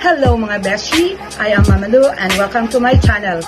Hello mga beshi! I am Mamalu and welcome to my channel.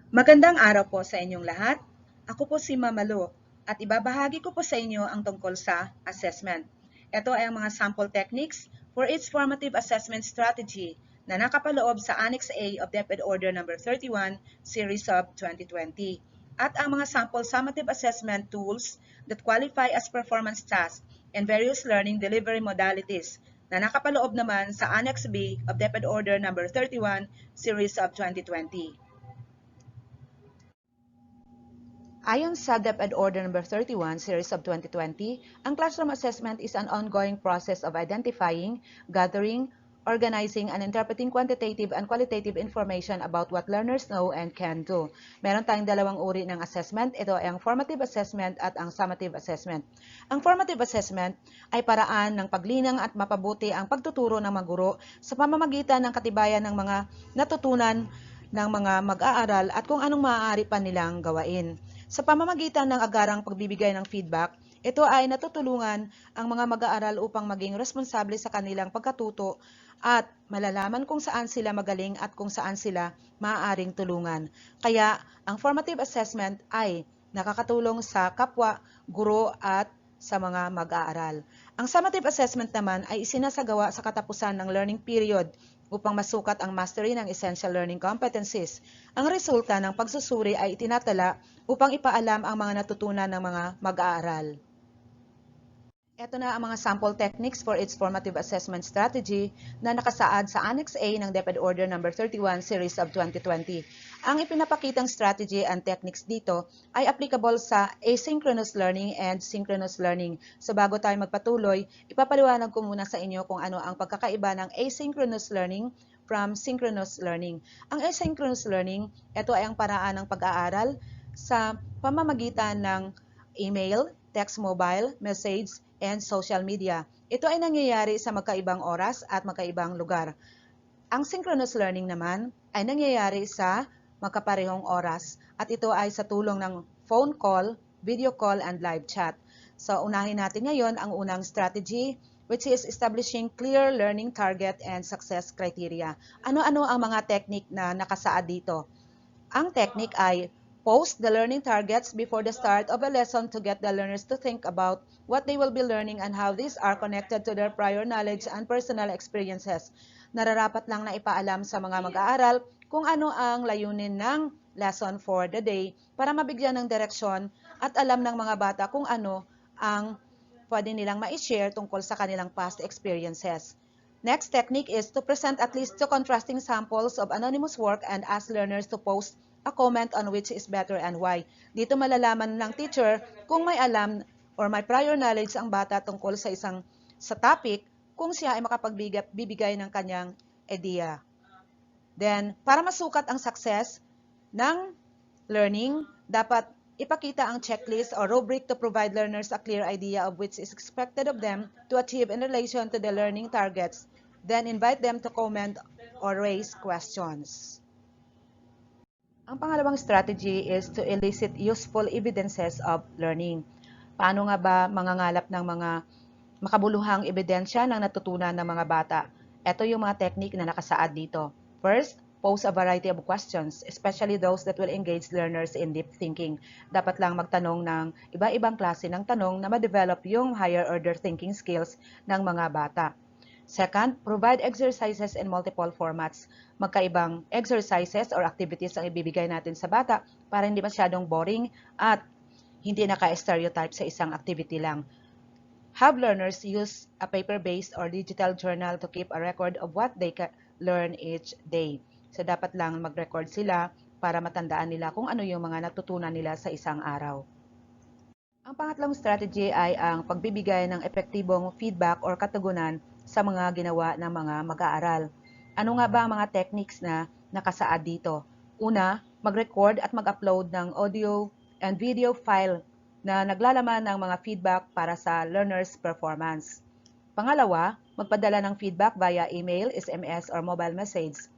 Magandang araw po sa inyong lahat. Ako po si Mamalu at ibabahagi ko po sa inyo ang tungkol sa assessment. Ito ay ang mga sample techniques for its formative assessment strategy na nakapaloob sa Annex A of DepEd Order No. 31, Series of 2020. At ang mga sample summative assessment tools that qualify as performance tasks and various learning delivery modalities na nakapaloob naman sa Annex B of DepEd Order No. 31, Series of 2020. Ayon sa DepEd Order No. 31, Series of 2020, ang classroom assessment is an ongoing process of identifying, gathering, organizing, and interpreting quantitative and qualitative information about what learners know and can do. Meron tayong dalawang uri ng assessment. Ito ay ang formative assessment at ang summative assessment. Ang formative assessment ay paraan ng paglinang at mapabuti ang pagtuturo ng mga guro sa pamamagitan ng katibayan ng mga natutunan ng mga mag-aaral at kung anong maaari pa nilang gawain. Sa pamamagitan ng agarang pagbibigay ng feedback, ito ay natutulungan ang mga mag-aaral upang maging responsable sa kanilang pagkatuto at malalaman kung saan sila magaling at kung saan sila maaaring tulungan. Kaya ang formative assessment ay nakakatulong sa kapwa, guro at sa mga mag-aaral. Ang summative assessment naman ay isinasagawa sa katapusan ng learning period upang masukat ang mastery ng essential learning competencies. Ang resulta ng pagsusuri ay itinatala upang ipaalam ang mga natutunan ng mga mag-aaral. Ito na ang mga sample techniques for its formative assessment strategy na nakasaad sa Annex A ng DepEd Order No. 31 Series of 2020. Ang ipinapakitang strategy and techniques dito ay applicable sa asynchronous learning and synchronous learning. So bago tayo magpatuloy, ipapaliwanag ko muna sa inyo kung ano ang pagkakaiba ng asynchronous learning from synchronous learning. Ang asynchronous learning, ito ay ang paraan ng pag-aaral sa pamamagitan ng email, text mobile, message, and social media. Ito ay nangyayari sa magkaibang oras at magkaibang lugar. Ang synchronous learning naman ay nangyayari sa magkaparehong oras at ito ay sa tulong ng phone call, video call, and live chat. So unahin natin ngayon ang unang strategy, which is establishing clear learning target and success criteria. Ano-ano ang mga technique na nakasaad dito? Ang technique ay post the learning targets before the start of a lesson to get the learners to think about what they will be learning and how these are connected to their prior knowledge and personal experiences. Nararapat lang na ipaalam sa mga mag-aaral kung ano ang layunin ng lesson for the day para mabigyan ng direksyon at alam ng mga bata kung ano ang pwede nilang ma-share tungkol sa kanilang past experiences. Next technique is to present at least two contrasting samples of anonymous work and ask learners to post a comment on which is better and why. Dito malalaman ng teacher kung may alam or may prior knowledge ang bata tungkol sa topic kung siya ay makapagbibigay ng kanyang idea. Then, para masukat ang success ng learning, dapat ipakita ang checklist or rubric to provide learners a clear idea of which is expected of them to achieve in relation to the learning targets. Then, invite them to comment or raise questions. Ang pangalawang strategy is to elicit useful evidences of learning. Paano nga ba mangangalap ng mga makabuluhang ebidensya ng natutunan ng mga bata? Ito yung mga technique na nakasaad dito. First, pose a variety of questions, especially those that will engage learners in deep thinking. Dapat lang magtanong ng iba-ibang klase ng tanong na ma-develop yung higher order thinking skills ng mga bata. Second, provide exercises in multiple formats. Magkaibang exercises or activities ang ibibigay natin sa bata para hindi masyadong boring at hindi naka-stereotype sa isang activity lang. Have learners use a paper-based or digital journal to keep a record of what they learn each day. So dapat lang mag-record sila para matandaan nila kung ano yung mga natutunan nila sa isang araw. Ang pangatlong strategy ay ang pagbibigay ng epektibong feedback or katugunan sa mga ginawa ng mga mag-aaral. Ano nga ba ang mga techniques na nakasaad dito? Una, mag-record at mag-upload ng audio and video file na naglalaman ng mga feedback para sa learners' performance. Pangalawa, magpadala ng feedback via email, SMS, or mobile message.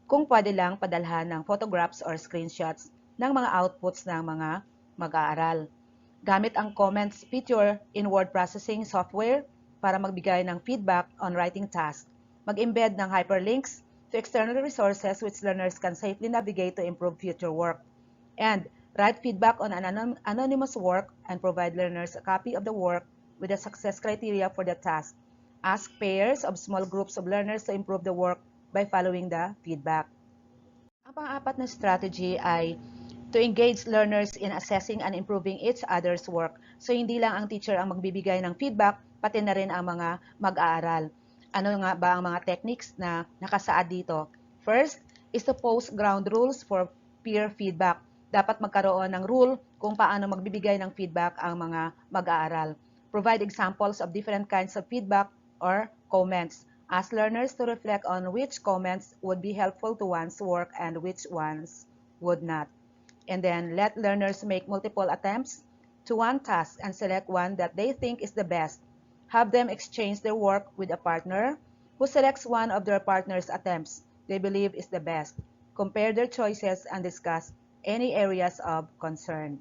Kung pwede lang, padalhan ng photographs or screenshots ng mga outputs ng mga mag-aaral. Gamit ang comments feature in word processing software para magbigay ng feedback on writing tasks. Mag-embed ng hyperlinks to external resources which learners can safely navigate to improve future work. And write feedback on an anonymous work and provide learners a copy of the work with the success criteria for the task. Ask pairs of small groups of learners to improve the work by following the feedback. Ang pang-apat na strategy ay to engage learners in assessing and improving each other's work. So hindi lang ang teacher ang magbibigay ng feedback, pati na rin ang mga mag-aaral. Ano nga ba ang mga techniques na nakasaad dito? First is to post ground rules for peer feedback. Dapat magkaroon ng rule kung paano magbibigay ng feedback ang mga mag-aaral. Provide examples of different kinds of feedback or comments. Ask learners to reflect on which comments would be helpful to one's work and which ones would not. And then let learners make multiple attempts to one task and select one that they think is the best. Have them exchange their work with a partner who selects one of their partner's attempts they believe is the best. Compare their choices and discuss any areas of concern.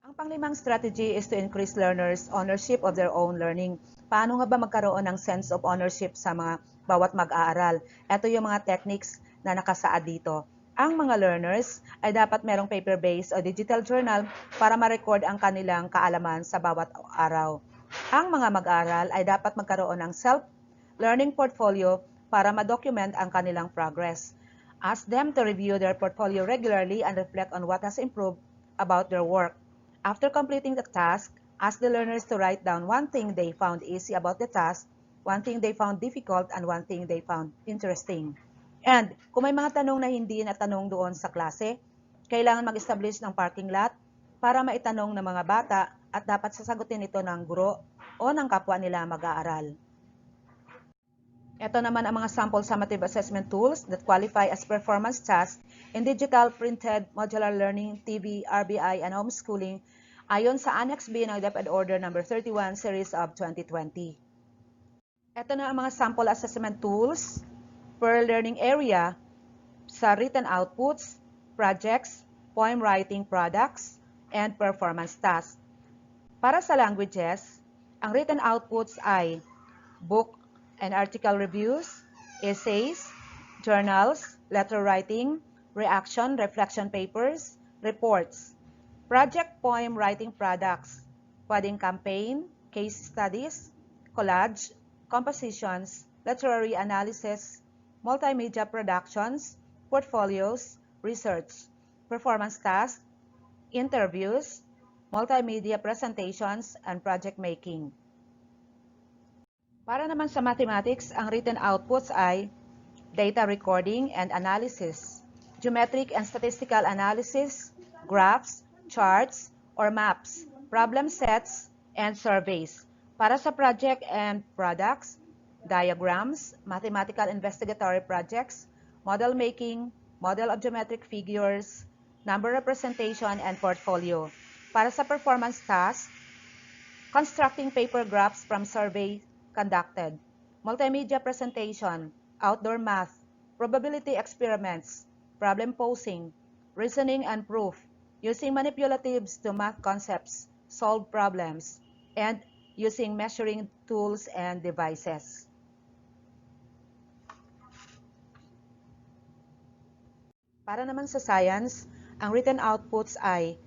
Ang panglimang strategy is to increase learners' ownership of their own learning. Paano nga ba magkaroon ng sense of ownership sa mga bawat mag-aaral? Ito yung mga techniques na nakasaad dito. Ang mga learners ay dapat merong paper-based o digital journal para ma-record ang kanilang kaalaman sa bawat araw. Ang mga mag-aaral ay dapat magkaroon ng self-learning portfolio para ma-document ang kanilang progress. Ask them to review their portfolio regularly and reflect on what has improved about their work. After completing the task, ask the learners to write down one thing they found easy about the task, one thing they found difficult, and one thing they found interesting. And kung may mga tanong na hindi natanong doon sa klase, kailangan mag-establish ng parking lot para maitanong ng mga bata at dapat sasagutin ito ng guro o ng kapwa nila mag-aaral. Ito naman ang mga sample summative assessment tools that qualify as performance tasks in digital, printed, modular learning, TV, RBI, and homeschooling ayon sa Annex B ng DepEd Order No. 31 Series of 2020. Ito na ang mga sample assessment tools per learning area sa written outputs, projects, poem writing products, and performance tasks. Para sa languages, ang written outputs ay book and article reviews, essays, journals, letter writing, reaction, reflection papers, reports. Project poem writing products, pwedeng campaign, case studies, collage, compositions, literary analysis, multimedia productions, portfolios, research, performance tasks, interviews, multimedia presentations, and project making. Para naman sa mathematics, ang written outputs ay data recording and analysis, geometric and statistical analysis, graphs, charts, or maps, problem sets, and surveys. Para sa project and products, diagrams, mathematical investigatory projects, model making, model of geometric figures, number representation, and portfolio. Para sa performance task, constructing paper graphs from survey conducted, multimedia presentation, outdoor math, probability experiments, problem posing, reasoning and proof, using manipulatives to math concepts, solve problems, and using measuring tools and devices. Para naman sa science, ang written outputs ay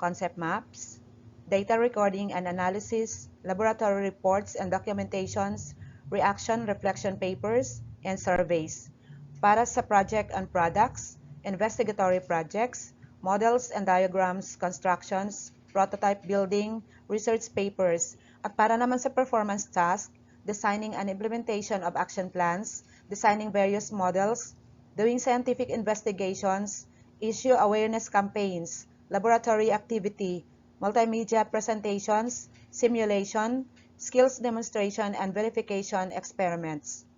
concept maps, data recording and analysis, laboratory reports and documentations, reaction, reflection papers, and surveys. Para sa project and products, investigatory projects, models and diagrams, constructions, prototype building, research papers. At para naman sa performance task, designing and implementation of action plans, designing various models, doing scientific investigations, issue awareness campaigns, laboratory activity, multimedia presentations, simulation, skills demonstration, and verification experiments.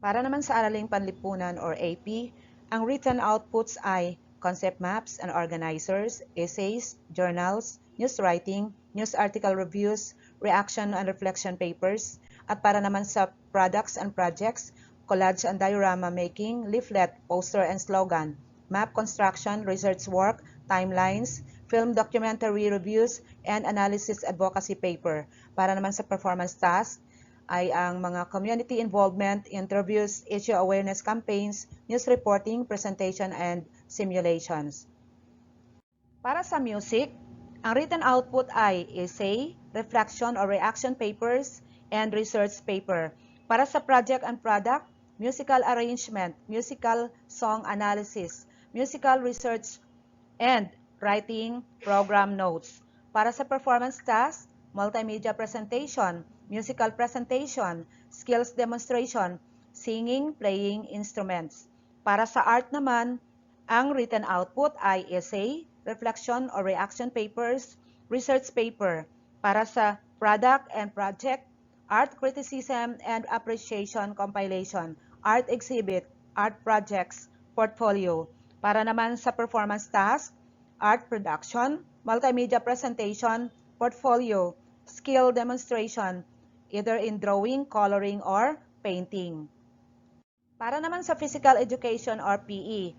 Para naman sa araling panlipunan or AP, ang written outputs ay concept maps and organizers, essays, journals, news writing, news article reviews, reaction and reflection papers. At para naman sa products and projects, collage and diorama making, leaflet, poster and slogan, map construction, research work, timelines, film documentary reviews, and analysis advocacy paper. Para naman sa performance task, ay ang mga community involvement, interviews, issue awareness campaigns, news reporting, presentation, and simulations. Para sa music, ang written output ay essay, reflection or reaction papers, and research paper. Para sa project and product, musical arrangement, musical song analysis, musical research, and writing program notes. Para sa performance task, multimedia presentation, musical presentation, skills demonstration, singing, playing instruments. Para sa art naman, ang written output ay essay, reflection or reaction papers, research paper. Para sa product and project, art criticism and appreciation compilation, art exhibit, art projects, portfolio. Para naman sa performance task, art production, multimedia presentation, portfolio, skill demonstration, either in drawing, coloring, or painting. Para naman sa physical education or PE,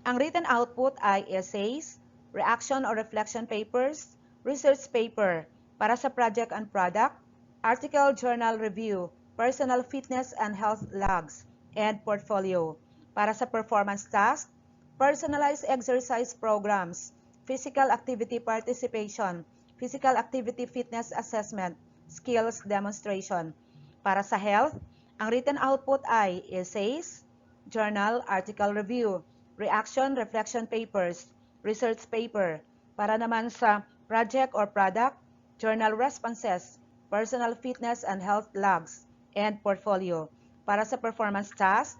ang written output ay essays, reaction or reflection papers, research paper. Para sa project and product, article journal review, personal fitness and health logs, and portfolio. Para sa performance task, personalized exercise programs, physical activity participation, physical activity fitness assessment, skills demonstration. Para sa health, ang written output ay essays, journal, article review, reaction, reflection papers, research paper. Para naman sa project or product, journal responses, personal fitness and health logs, and portfolio. Para sa performance task,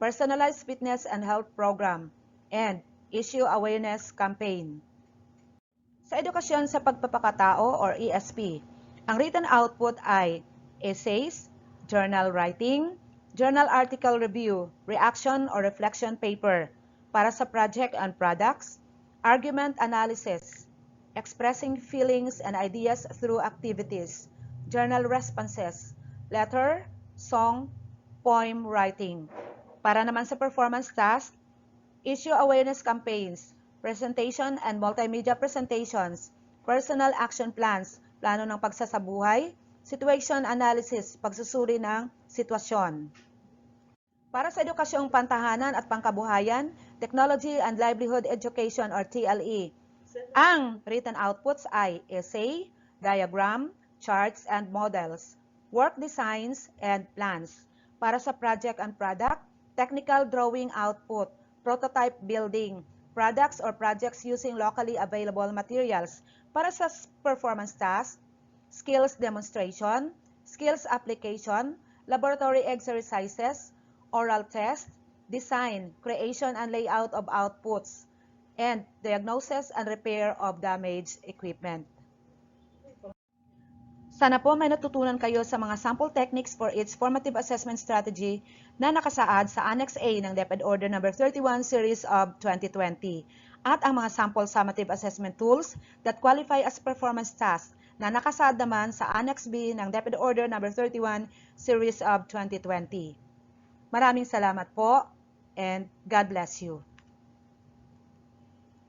personalized fitness and health program, and issue awareness campaign. Sa edukasyon sa pagpapakatao or ESP, ang written output ay essays, journal writing, journal article review, reaction or reflection paper. Para sa project and products, argument analysis, expressing feelings and ideas through activities, journal responses, letter, song, poem writing. Para naman sa performance task, issue awareness campaigns, presentation and multimedia presentations, personal action plans, plano ng pagsasabuhay, situation analysis, pagsusuri ng sitwasyon. Para sa edukasyong pantahanan at pangkabuhayan, Technology and Livelihood Education or TLE, ang written outputs ay essay, diagram, charts and models, work designs, and plans. Para sa project and product, technical drawing output, prototype building, products or projects using locally available materials. Para sa performance task, skills demonstration, skills application, laboratory exercises, oral test, design, creation and layout of outputs, and diagnosis and repair of damaged equipment. Sana po may natutunan kayo sa mga sample techniques for its formative assessment strategy na nakasaad sa Annex A ng DepEd Order No. 31 Series of 2020 at ang mga sample summative assessment tools that qualify as performance tasks na nakasaad naman sa Annex B ng DepEd Order No. 31 Series of 2020. Maraming salamat po and God bless you.